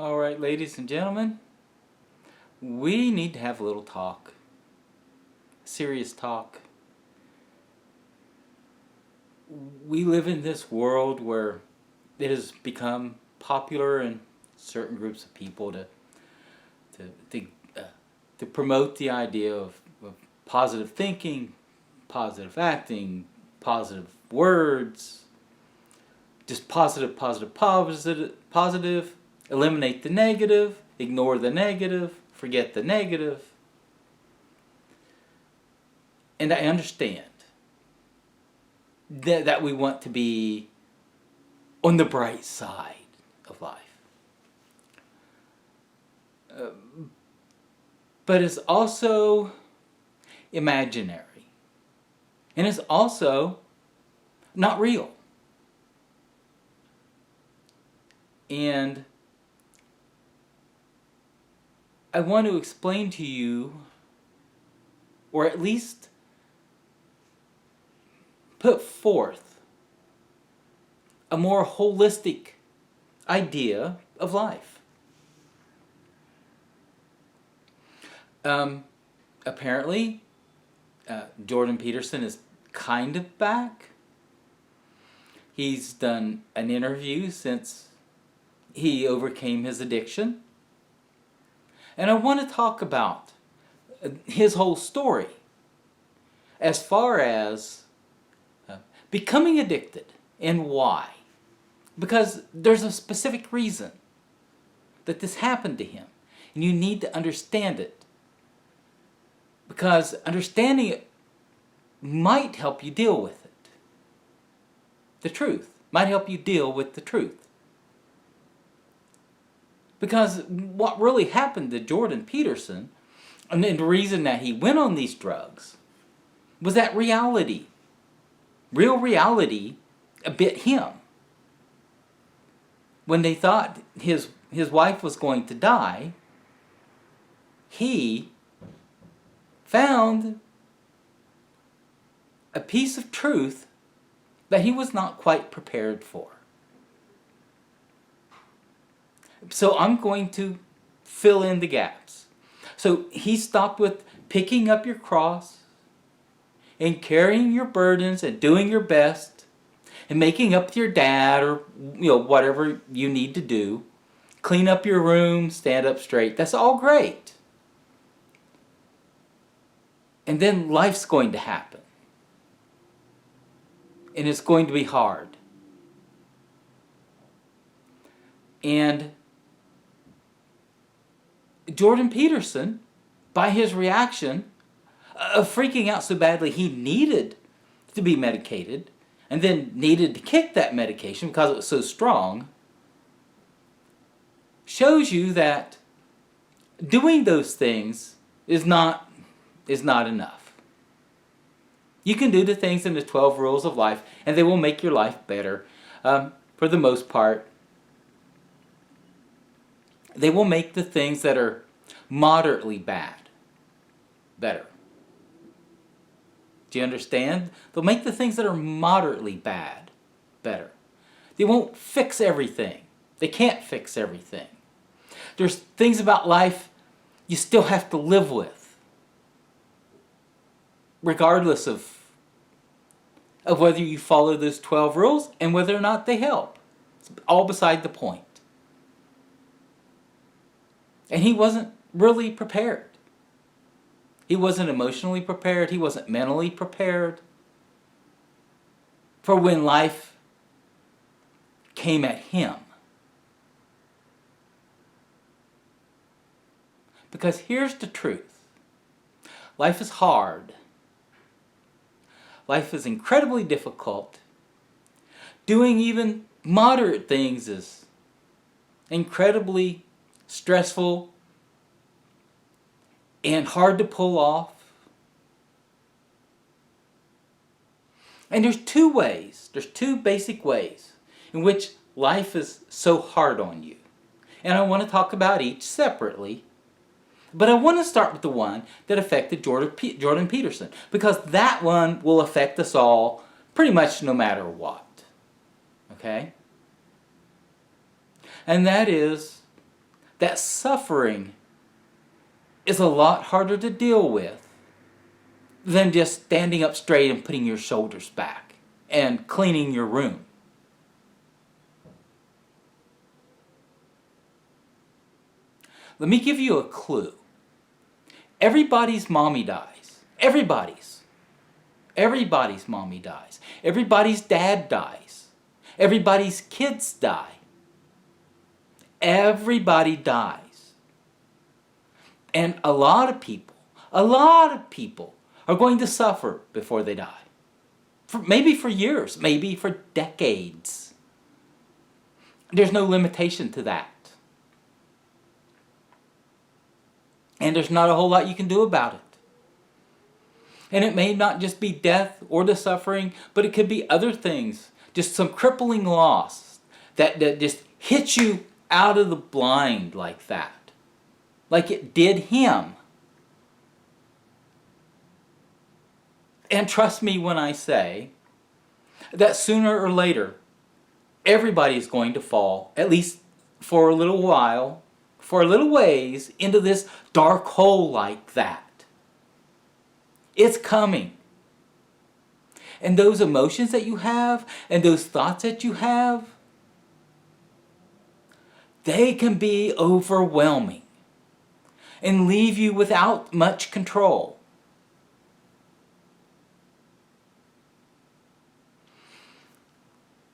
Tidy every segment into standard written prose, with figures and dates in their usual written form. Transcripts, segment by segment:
All right, ladies and gentlemen, we need to have a little talk. Serious talk. We live in this world where it has become popular in certain groups of people to promote the idea of positive thinking, positive acting, positive words, just positive, eliminate the negative, ignore the negative, forget the negative. And I understand that we want to be on the bright side of life. But it's also imaginary. And it's also not real. And I want to explain to you, or at least put forth, a more holistic idea of life. Apparently, Jordan Peterson is kind of back. He's done an interview since he overcame his addiction. And I want to talk about his whole story as far as becoming addicted and why. Because there's a specific reason that this happened to him. And you need to understand it. Because understanding it might help you deal with it. The truth might help you deal with the truth. Because what really happened to Jordan Peterson, and the reason that he went on these drugs, was that reality. Real reality bit him. When they thought his wife was going to die, he found a piece of truth that he was not quite prepared for. So I'm going to fill in the gaps. So he stopped with picking up your cross and carrying your burdens and doing your best and making up to your dad or whatever you need to do. Clean up your room, stand up straight. That's all great. And then life's going to happen. And it's going to be hard. And Jordan Peterson, by his reaction of freaking out so badly he needed to be medicated and then needed to kick that medication because it was so strong, shows you that doing those things is not enough. You can do the things in the 12 rules of life and they will make your life better. For the most part, they will make the things that are moderately bad better. Do you understand? They'll make the things that are moderately bad better. They won't fix everything. They can't fix everything. There's things about life you still have to live with, regardless of whether you follow those 12 rules and whether or not they help. It's all beside the point. And he wasn't really prepared. He wasn't emotionally prepared. He wasn't mentally prepared for when life came at him. Because here's the truth. Life is hard. Life is incredibly difficult. Doing even moderate things is incredibly stressful and hard to pull off. And there's two basic ways in which life is so hard on you. And I want to talk about each separately. But I want to start with the one that affected Jordan Peterson, because that one will affect us all pretty much no matter what. Okay? And that is that suffering is a lot harder to deal with than just standing up straight and putting your shoulders back and cleaning your room. Let me give you a clue. Everybody's mommy dies. Everybody's. Everybody's mommy dies. Everybody's dad dies. Everybody's kids die. Everybody dies. And a lot of people are going to suffer before they die. Maybe for years, maybe for decades. There's no limitation to that. And there's not a whole lot you can do about it. And it may not just be death or the suffering, but it could be other things. Just some crippling loss that just hits you out of the blind like that. Like it did him. And trust me when I say that sooner or later, everybody is going to fall, at least for a little while, for a little ways, into this dark hole like that. It's coming. And those emotions that you have, and those thoughts that you have, they can be overwhelming and leave you without much control.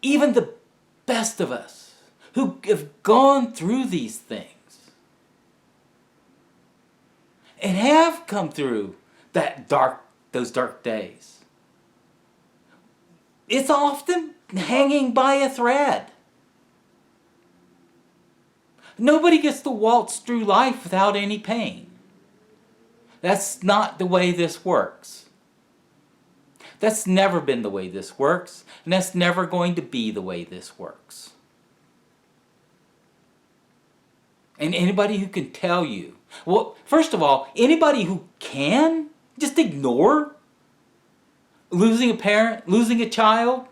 Even the best of us who have gone through these things and have come through those dark days, it's often hanging by a thread. Nobody gets to waltz through life without any pain. That's not the way this works. That's never been the way this works, and that's never going to be the way this works. And anybody who can tell you, well, first of all, anybody who can just ignore losing a parent, losing a child,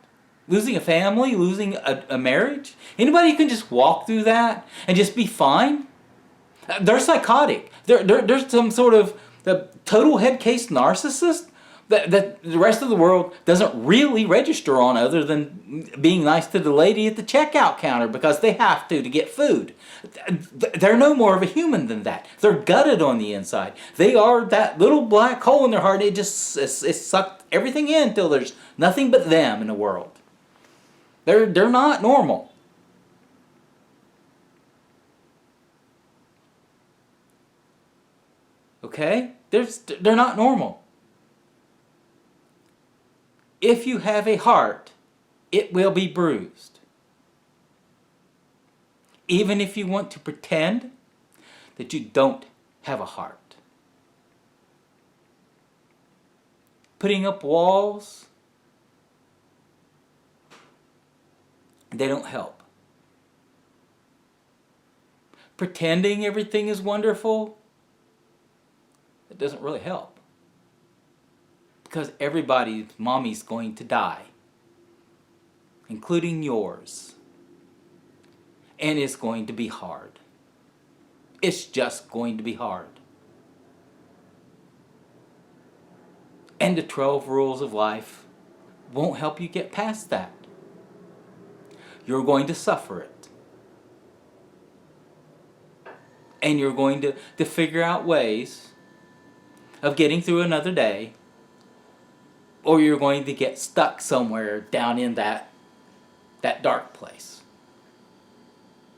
losing a family, losing a marriage, anybody who can just walk through that and just be fine, they're psychotic. They're some sort of the total head case narcissist that the rest of the world doesn't really register on, other than being nice to the lady at the checkout counter because they have to get food. They're no more of a human than that. They're gutted on the inside. They are that little black hole in their heart. It sucked everything in until there's nothing but them in the world. They're not normal. Okay? They're not normal. If you have a heart, it will be bruised. Even if you want to pretend that you don't have a heart. Putting up walls, they don't help. Pretending everything is wonderful, it doesn't really help. Because everybody's mommy's going to die, including yours. And it's going to be hard. It's just going to be hard. And the 12 rules of life won't help you get past that. You're going to suffer it. And you're going to figure out ways of getting through another day, or you're going to get stuck somewhere down in that dark place.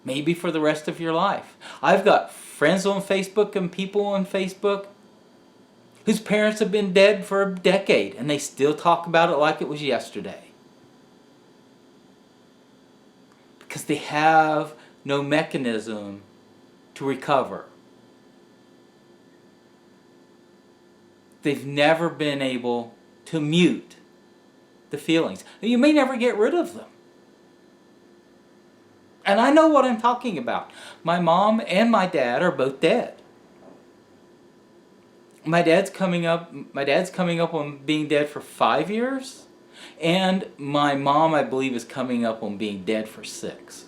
Maybe for the rest of your life. I've got friends on Facebook and people on Facebook whose parents have been dead for a decade, and they still talk about it like it was yesterday. Because they have no mechanism to recover. They've never been able to mute the feelings. You may never get rid of them. And I know what I'm talking about. My mom and my dad are both dead. My dad's coming up on being dead for 5 years, and my mom, I believe, is coming up on being dead for 6.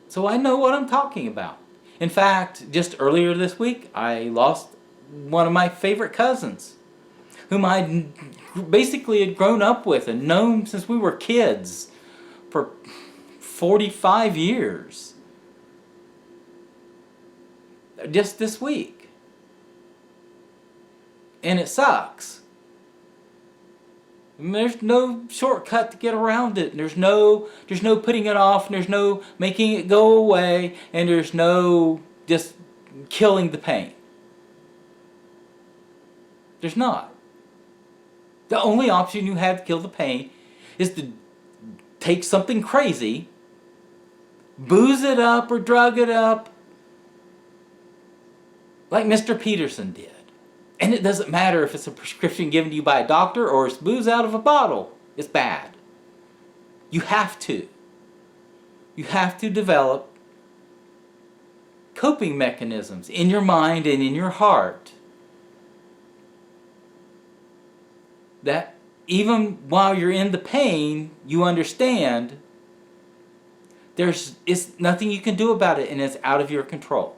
So I know what I'm talking about. In fact, just earlier this week, I lost one of my favorite cousins, whom I basically had grown up with and known since we were kids for 45 years. Just this week. And it sucks. There's no shortcut to get around it. There's no putting it off, and there's no making it go away, and there's no just killing the pain. There's not. The only option you have to kill the pain is to take something crazy, booze it up or drug it up, like Mr. Peterson did. And it doesn't matter if it's a prescription given to you by a doctor or it's booze out of a bottle. It's bad. You have to. You have to develop coping mechanisms in your mind and in your heart that even while you're in the pain, you understand it's nothing you can do about it, and it's out of your control.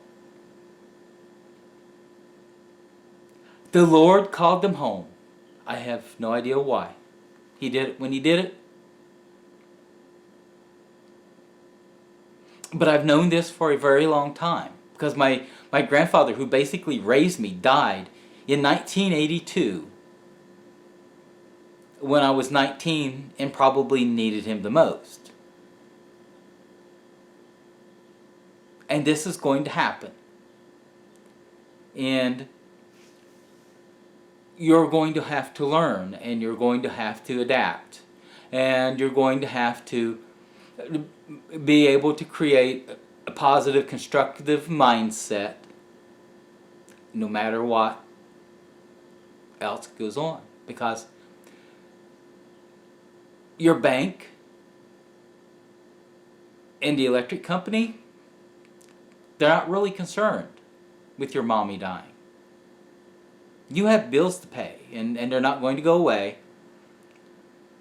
The Lord called them home. I have no idea why. He did it when He did it. But I've known this for a very long time, because my grandfather, who basically raised me, died in 1982 when I was 19 and probably needed him the most. And this is going to happen. And you're going to have to learn, and you're going to have to adapt, and you're going to have to be able to create a positive, constructive mindset no matter what else goes on. Because your bank and the electric company, they're not really concerned with your mommy dying. You have bills to pay, and they're not going to go away.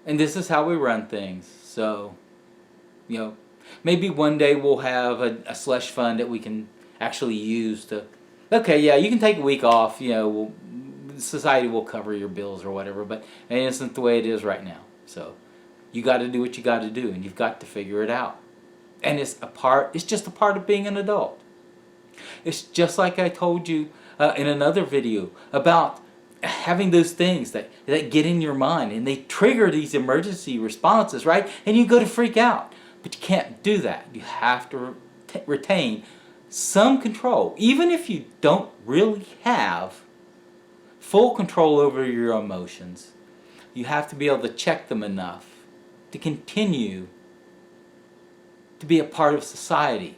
And this is how we run things. So, maybe one day we'll have a slush fund that we can actually use to, okay, yeah, you can take a week off, society will cover your bills or whatever, but it isn't the way it is right now. So, you got to do what you got to do, and you've got to figure it out. And it's just a part of being an adult. It's just like I told you in another video about having those things that get in your mind and they trigger these emergency responses, right? And you go to freak out. But you can't do that. You have to retain some control. Even if you don't really have full control over your emotions, you have to be able to check them enough to continue to be a part of society.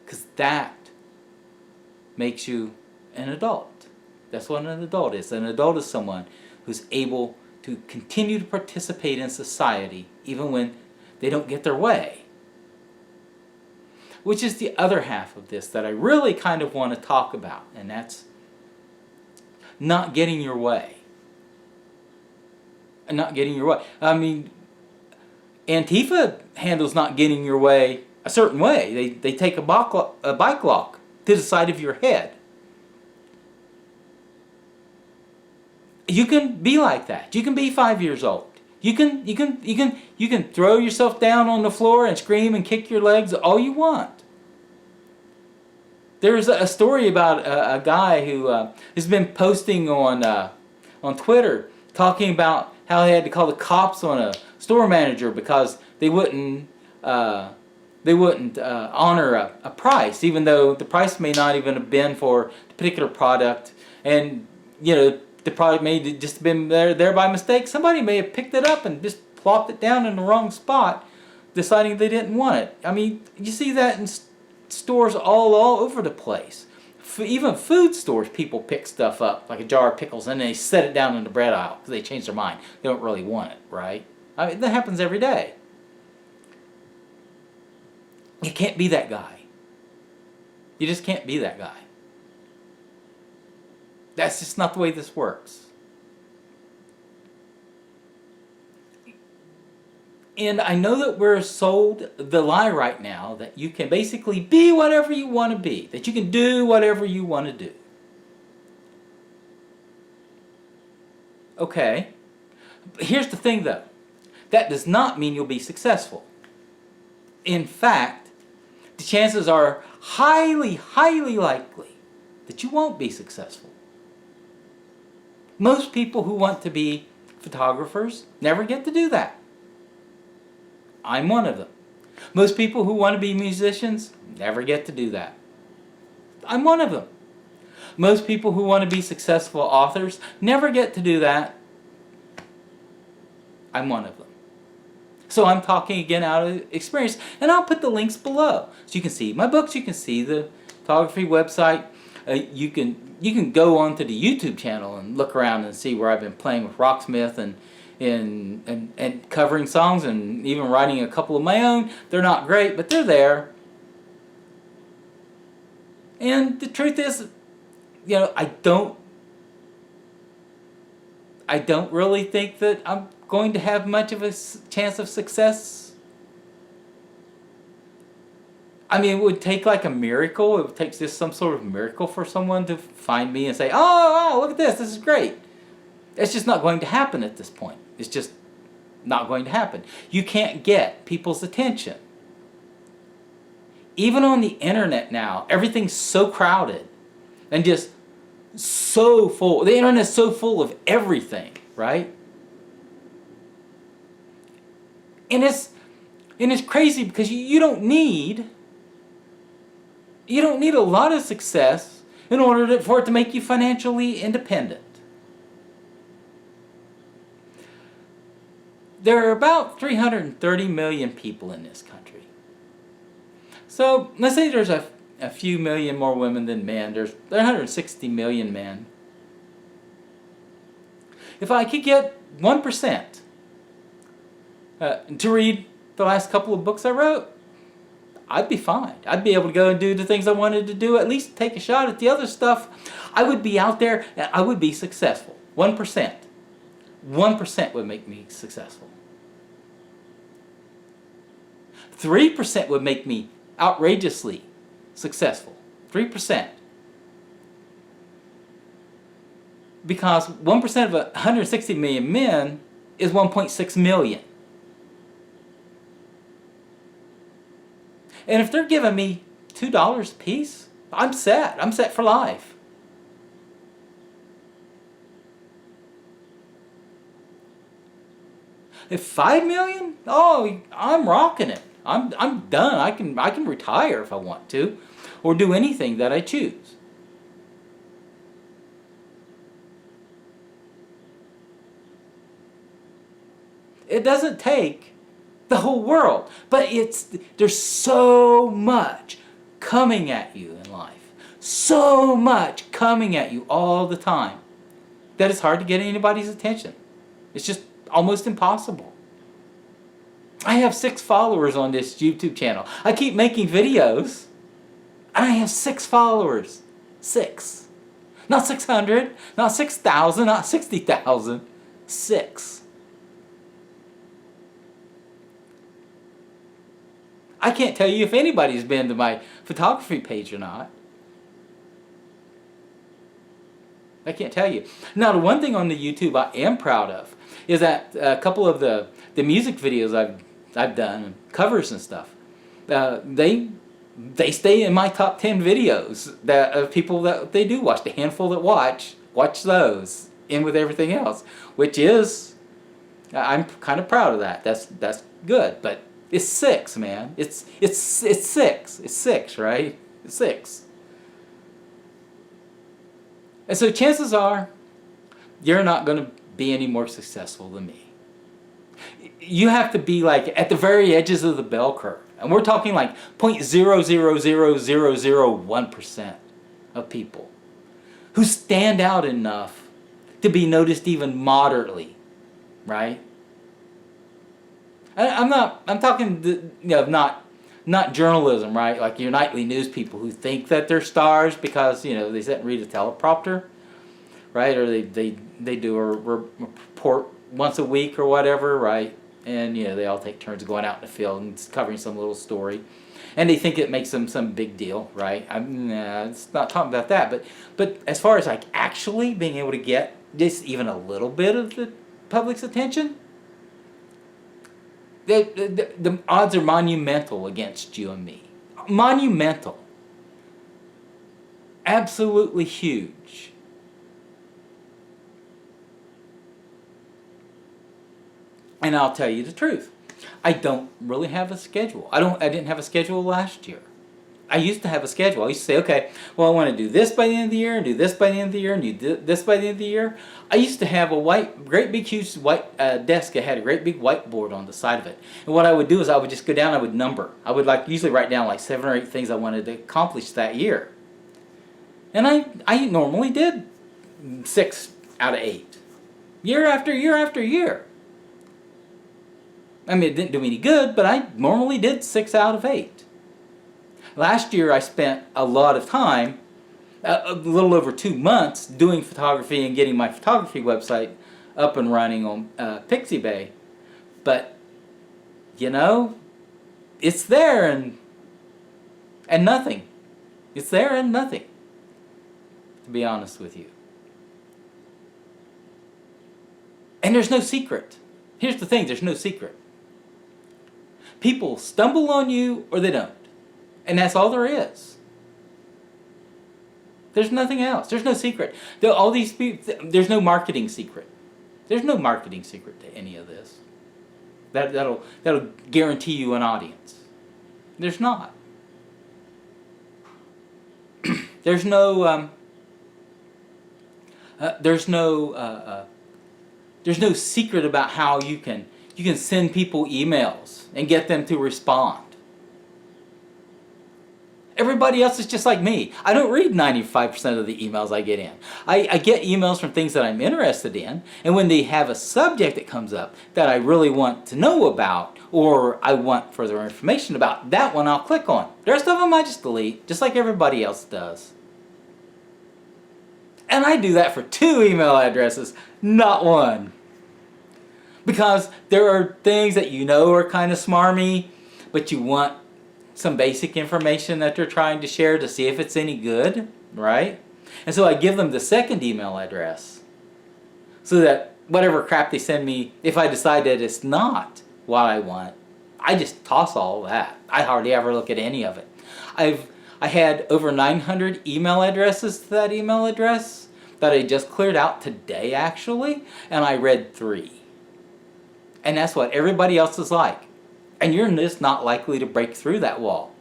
Because that makes you an adult. That's what an adult is. An adult is someone who's able to continue to participate in society even when they don't get their way. Which is the other half of this that I really kind of want to talk about, and that's not getting your way. And not getting your way. I mean, Antifa handles not getting your way a certain way. They take a bike lock to the side of your head. You can be like that. You can be 5 years old. You can throw yourself down on the floor and scream and kick your legs all you want. There's a story about a guy who has been posting on Twitter talking about how he had to call the cops on a store manager because they wouldn't honor a price, even though the price may not even have been for the particular product, and the product may have just been there by mistake. Somebody may have picked it up and just plopped it down in the wrong spot, deciding they didn't want it. I mean, you see that in stores all over the place. Even food stores, people pick stuff up, like a jar of pickles, and they set it down in the bread aisle because they change their mind. They don't really want it, right? I mean, that happens every day. You can't be that guy. You just can't be that guy. That's just not the way this works. And I know that we're sold the lie right now that you can basically be whatever you want to be, that you can do whatever you want to do. Okay. But here's the thing though. That does not mean you'll be successful. In fact, the chances are highly, highly likely that you won't be successful. Most people who want to be photographers never get to do that. I'm one of them. Most people who want to be musicians never get to do that. I'm one of them. Most people who want to be successful authors never get to do that. I'm one of them. So I'm talking again out of experience, and I'll put the links below so you can see my books. You can see the photography website. You can go onto the YouTube channel and look around and see where I've been playing with Rocksmith and covering songs and even writing a couple of my own. They're not great, but they're there. And the truth is, I don't really think that I'm going to have much of a chance of success. I mean, it would take like a miracle. It would take just some sort of miracle for someone to find me and say, oh, look at this is great. It's just not going to happen at this point. It's just not going to happen. You can't get people's attention. Even on the internet now, everything's so crowded and just so full. The internet's so full of everything, right? And it's crazy because you don't need a lot of success in order for it to make you financially independent. There are about 330 million people in this country. So let's say there's a few million more women than men. There's 160 million men. If I could get 1% to read the last couple of books I wrote, I'd be fine. I'd be able to go and do the things I wanted to do, at least take a shot at the other stuff. I would be out there and I would be successful. 1%. 1% would make me successful. 3% would make me outrageously successful. 3%. Because 1% of 160 million men is 1.6 million. And if they're giving me $2 a piece, I'm set. I'm set for life. If 5 million, oh, I'm rocking it. I'm done. I can retire if I want to, or do anything that I choose. It doesn't take the whole world, but there's so much coming at you in life, so much coming at you all the time, that it's hard to get anybody's attention. It's just almost impossible. I have 6 followers on this YouTube channel. I keep making videos, and I have 6 followers. 6. Not 600, not 6,000, not 60,000. 6. I can't tell you if anybody's been to my photography page or not. I can't tell you. Now, the one thing on the YouTube I am proud of is that a couple of the music videos I've done, covers and stuff, they stay in my top 10 videos that of people that they do watch. The handful that watch those in with everything else, which is, I'm kind of proud of that. That's good, but it's 6, man. It's 6. It's 6, right? It's 6. And so chances are you're not going to be any more successful than me. You have to be like at the very edges of the bell curve. And we're talking like 0.00001% of people who stand out enough to be noticed even moderately, right? I'm talking, not journalism, right? Like your nightly news people who think that they're stars because, they sit and read a teleprompter, right? Or they do a report once a week or whatever, right? And, they all take turns going out in the field and covering some little story. And they think it makes them some big deal, right? It's not talking about that. But as far as like actually being able to get just even a little bit of the public's attention, the odds are monumental against you and me. Monumental. Absolutely huge. And I'll tell you the truth. I don't really have a schedule. I didn't have a schedule last year. I used to have a schedule. I used to say, okay, well, I want to do this by the end of the year, and do this by the end of the year, and do this by the end of the year. I used to have a great big huge white desk that had a great big whiteboard on the side of it. And what I would do is I would just go down, I would number. I would usually write down like 7 or 8 things I wanted to accomplish that year. And I normally did 6 out of 8. Year after year after year. I mean, it didn't do me any good, but I normally did 6 out of 8. Last year I spent a lot of time, a little over 2 months, doing photography and getting my photography website up and running on Pixie Bay. But, it's there and nothing. It's there and nothing, to be honest with you. And there's no secret. Here's the thing, there's no secret. People stumble on you or they don't. And that's all there is. There's nothing else. There's no secret. All these people, there's no marketing secret. There's no marketing secret to any of this. That'll guarantee you an audience. There's not. There's no secret about how you can send people emails and get them to respond. Everybody else is just like me. I don't read 95% of the emails I get in. I get emails from things that I'm interested in, and when they have a subject that comes up that I really want to know about, or I want further information about, that one I'll click on. The rest of them I just delete, just like everybody else does. And I do that for 2 email addresses, not 1. Because there are things that are kind of smarmy, but you want some basic information that they're trying to share to see if it's any good, right? And so I give them the second email address so that whatever crap they send me, if I decide that it's not what I want, I just toss all that. I hardly ever look at any of it. I had over 900 email addresses to that email address that I just cleared out today, actually, and I read 3. And that's what everybody else is like. And you're just not likely to break through that wall.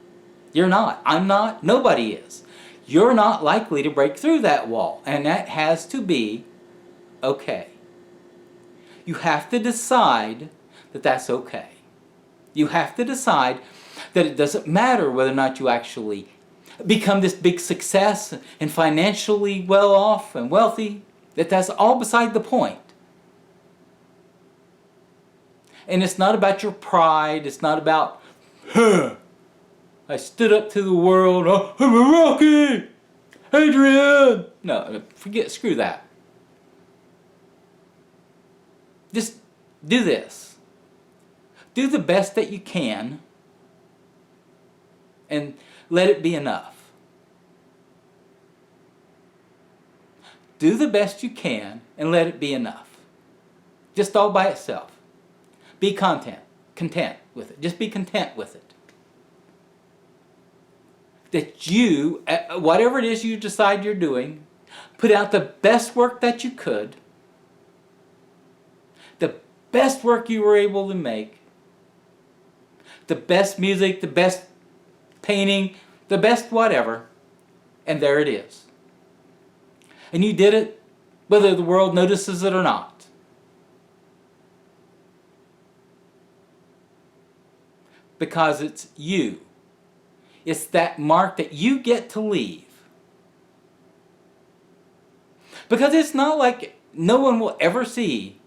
You're not. I'm not. Nobody is. You're not likely to break through that wall. And that has to be okay. You have to decide that that's okay. You have to decide that it doesn't matter whether or not you actually become this big success and financially well off and wealthy. That's all beside the point. And it's not about your pride. It's not about, I stood up to the world. Oh, I'm a Rocky! Adrian! No, screw that. Just do this. Do the best that you can and let it be enough. Do the best you can and let it be enough. Just all by itself. Be content with it. Just be content with it. That you, whatever it is you decide you're doing, put out the best work that you could, the best work you were able to make, the best music, the best painting, the best whatever, and there it is. And you did it whether the world notices it or not. Because it's you. It's that mark that you get to leave. Because it's not like no one will ever see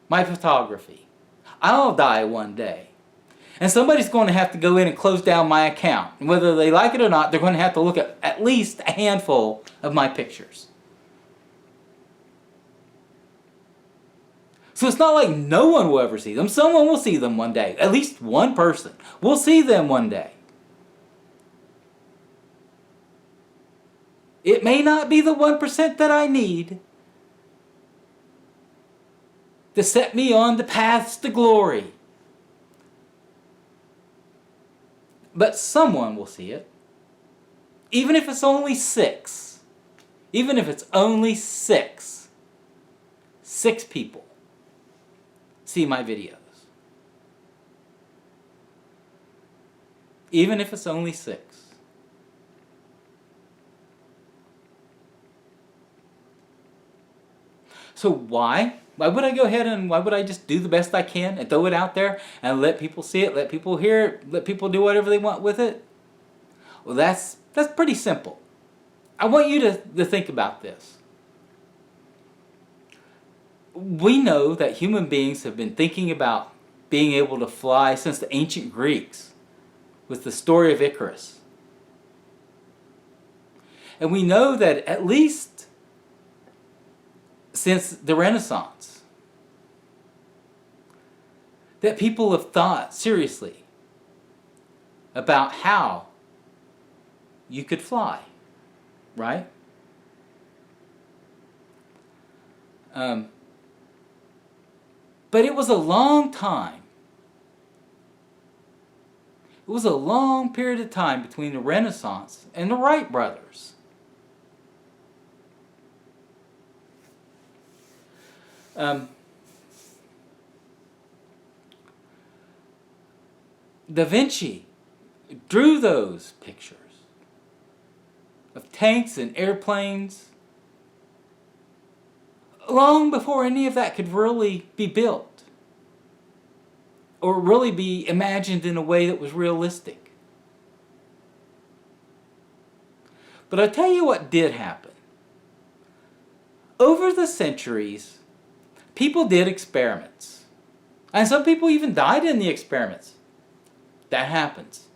my photography. I'll die one day. And somebody's going to have to go in and close down my account. And whether they like it or not, they're going to have to look at least a handful of my pictures. So it's not like no one will ever see them. Someone will see them one day. At least one person will see them one day. It may not be the 1% that I need to set me on the paths to glory. But someone will see it. Even if it's only 6. Even if it's only 6. 6 people see my videos. Even if it's only 6. So why? Why would I go ahead and why would I just do the best I can and throw it out there and let people see it, let people hear it, let people do whatever they want with it? Well, that's pretty simple. I want you to think about this. We know that human beings have been thinking about being able to fly since the ancient Greeks with the story of Icarus. And we know that at least since the Renaissance, that people have thought seriously about how you could fly, right? But it was a long time. It was a long period of time between the Renaissance and the Wright Brothers. Da Vinci drew those pictures of tanks and airplanes long before any of that could really be built or really be imagined in a way that was realistic. But I'll tell you what did happen. Over the centuries, people did experiments. And some people even died in the experiments. That happens.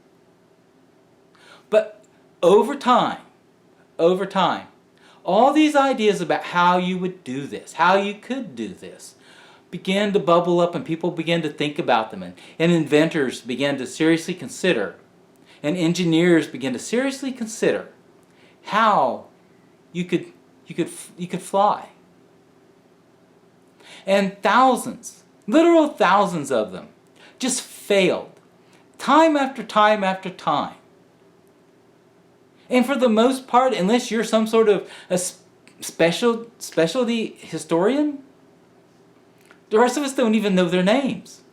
But over time, all these ideas about how you would do this, how you could do this, began to bubble up and people began to think about them. And inventors began to seriously consider, and engineers began to seriously consider how you could fly. And thousands, literal thousands of them, just failed. Time after time after time. And for the most part, unless you're some sort of a specialty historian, the rest of us don't even know their names.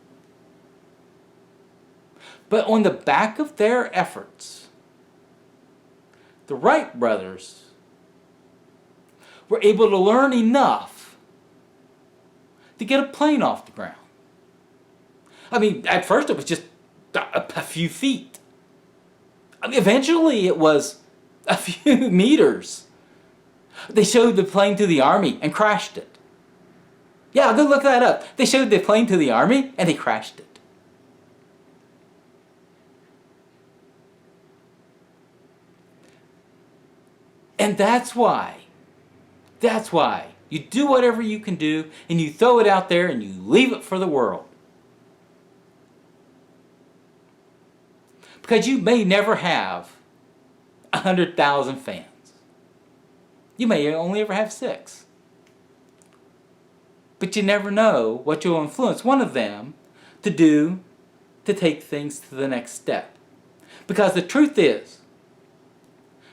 But on the back of their efforts, the Wright brothers were able to learn enough to get a plane off the ground. I mean, at first it was just a few feet. I mean, eventually it was a few meters. They showed the plane to the Army and crashed it. Yeah, go look that up. They showed the plane to the Army and they crashed it. And that's why you do whatever you can do and you throw it out there and you leave it for the world. Because you may never have 100,000 fans. You may only ever have 6. But you never know what you'll influence one of them to do to take things to the next step. Because the truth is,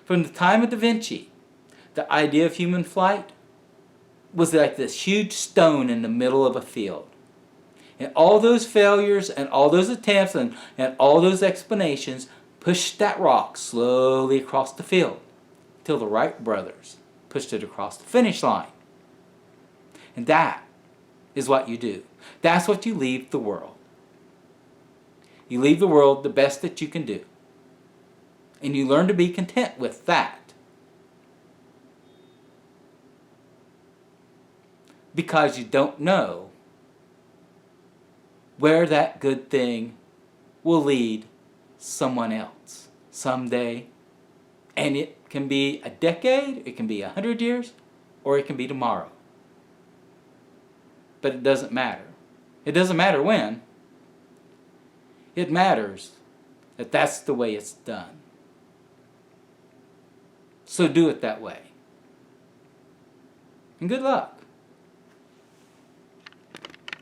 from the time of Da Vinci, the idea of human flight was like this huge stone in the middle of a field. And all those failures and all those attempts and all those explanations pushed that rock slowly across the field till the Wright brothers pushed it across the finish line. And that is what you do. That's what you leave the world. You leave the world the best that you can do. And you learn to be content with that. Because you don't know where that good thing will lead someone else someday. And it can be a decade, it can be 100 years, or it can be tomorrow. but it doesn't matter. It doesn't matter when. It matters that that's the way it's done. So do it that way. And good luck.